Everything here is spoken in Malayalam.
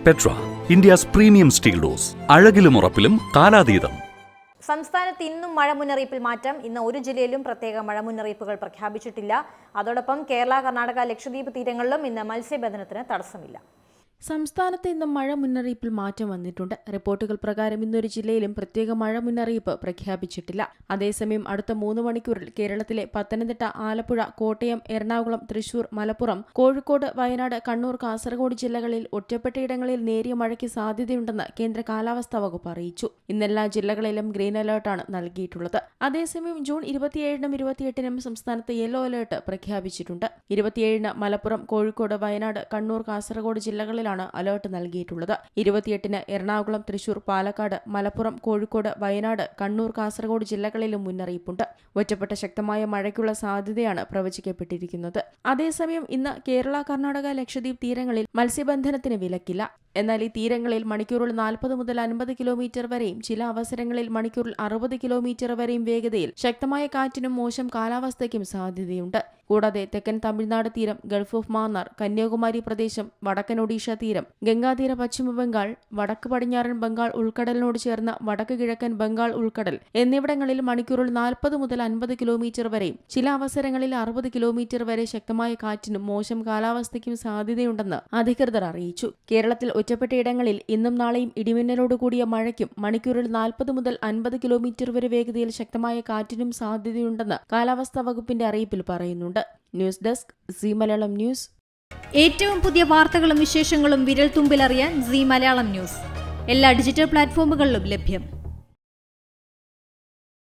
Petra, India's premium steel doors. അഴകിലും ഉറപ്പിലും കാലാതീതം. സംസ്ഥാനത്ത് ഇന്നും മഴ മുന്നറിയിപ്പിൽ മാറ്റം. ഇന്ന് ഒരു ജില്ലയിലും പ്രത്യേക മഴ മുന്നറിയിപ്പുകൾ പ്രഖ്യാപിച്ചിട്ടില്ല. അതോടൊപ്പം കേരള, കർണാടക, ലക്ഷദ്വീപ് തീരങ്ങളിലും ഇന്ന് മത്സ്യബന്ധനത്തിന് തടസ്സമില്ല. സംസ്ഥാനത്ത് ഇന്നും മഴ മുന്നറിയിപ്പിൽ മാറ്റം വന്നിട്ടുണ്ട്. റിപ്പോർട്ടുകൾ പ്രകാരം ഇന്നൊരു ജില്ലയിലും പ്രത്യേക മഴ മുന്നറിയിപ്പ് പ്രഖ്യാപിച്ചിട്ടില്ല. അതേസമയം അടുത്ത 3 മണിക്കൂറിൽ കേരളത്തിലെ പത്തനംതിട്ട, ആലപ്പുഴ, കോട്ടയം, എറണാകുളം, തൃശൂർ, മലപ്പുറം, കോഴിക്കോട്, വയനാട്, കണ്ണൂർ, കാസർഗോഡ് ജില്ലകളിൽ ഒറ്റപ്പെട്ടയിടങ്ങളിൽ നേരിയ മഴയ്ക്ക് സാധ്യതയുണ്ടെന്ന് കേന്ദ്ര കാലാവസ്ഥാ വകുപ്പ് അറിയിച്ചു. ഇന്നെല്ലാ ജില്ലകളിലും ഗ്രീൻ അലർട്ടാണ് നൽകിയിട്ടുള്ളത്. അതേസമയം ജൂൺ 27-നും 28-നും സംസ്ഥാനത്ത് യെല്ലോ അലർട്ട് പ്രഖ്യാപിച്ചിട്ടുണ്ട്. 27-ന് മലപ്പുറം, കോഴിക്കോട്, വയനാട്, കണ്ണൂർ, കാസർഗോഡ് ജില്ലകളിലാണ് അലർട്ട് നൽകിയിട്ടുള്ളത്. 28-ന് എറണാകുളം, തൃശൂർ, പാലക്കാട്, മലപ്പുറം, കോഴിക്കോട്, വയനാട്, കണ്ണൂർ, കാസർഗോഡ് ജില്ലകളിലും മുന്നറിയിപ്പുണ്ട്. ഒറ്റപ്പെട്ട ശക്തമായ മഴയ്ക്കുള്ള സാധ്യതയാണ് പ്രവചിക്കപ്പെട്ടിരിക്കുന്നത്. അതേസമയം ഇന്ന് കേരള, കർണാടക, ലക്ഷദ്വീപ് തീരങ്ങളിൽ മത്സ്യബന്ധനത്തിന് വിലക്കില്ല. എന്നാൽ ഈ തീരങ്ങളിൽ മണിക്കൂറിൽ 40 മുതൽ 50 കിലോമീറ്റർ വരെയും ചില അവസരങ്ങളിൽ മണിക്കൂറിൽ 60 കിലോമീറ്റർ വരെയും വേഗതയിൽ ശക്തമായ കാറ്റിനും മോശം കാലാവസ്ഥയ്ക്കും സാധ്യതയുണ്ട്. കൂടാതെ തെക്കൻ തമിഴ്നാട് തീരം, ഗൾഫ് ഓഫ് മാന്നാർ, കന്യാകുമാരി പ്രദേശം, വടക്കൻ ഒഡീഷ തീരം, ഗംഗാതീര പശ്ചിമ ബംഗാൾ, വടക്ക് പടിഞ്ഞാറൻ ബംഗാൾ ഉൾക്കടലിനോട് ചേർന്ന വടക്ക് കിഴക്കൻ ബംഗാൾ ഉൾക്കടൽ എന്നിവിടങ്ങളിൽ മണിക്കൂറിൽ 40 മുതൽ 50 കിലോമീറ്റർ വരെയും ചില അവസരങ്ങളിൽ 60 കിലോമീറ്റർ വരെ ശക്തമായ കാറ്റിനും മോശം കാലാവസ്ഥയ്ക്കും സാധ്യതയുണ്ടെന്ന് അധികൃതർ അറിയിച്ചു. കേരളത്തിൽ ഒറ്റപ്പെട്ടയിടങ്ങളിൽ ഇന്നും നാളെയും ഇടിമിന്നലോടുകൂടിയ മഴയ്ക്കും മണിക്കൂറിൽ 40 മുതൽ 50 കിലോമീറ്റർ വരെ വേഗതയിൽ ശക്തമായ കാറ്റിനും സാധ്യതയുണ്ടെന്ന് കാലാവസ്ഥാ വകുപ്പിന്റെ അറിയിപ്പിൽ പറയുന്നുണ്ട്. News desk Zee Malayalam news. ഏറ്റവും പുതിയ വാർത്തകളും വിശേഷങ്ങളും വിരൽ തുമ്പിലറിയാൻ സീ മലയാളം ന്യൂസ് എല്ലാ ഡിജിറ്റൽ പ്ലാറ്റ്ഫോമുകളിലും ലഭ്യം.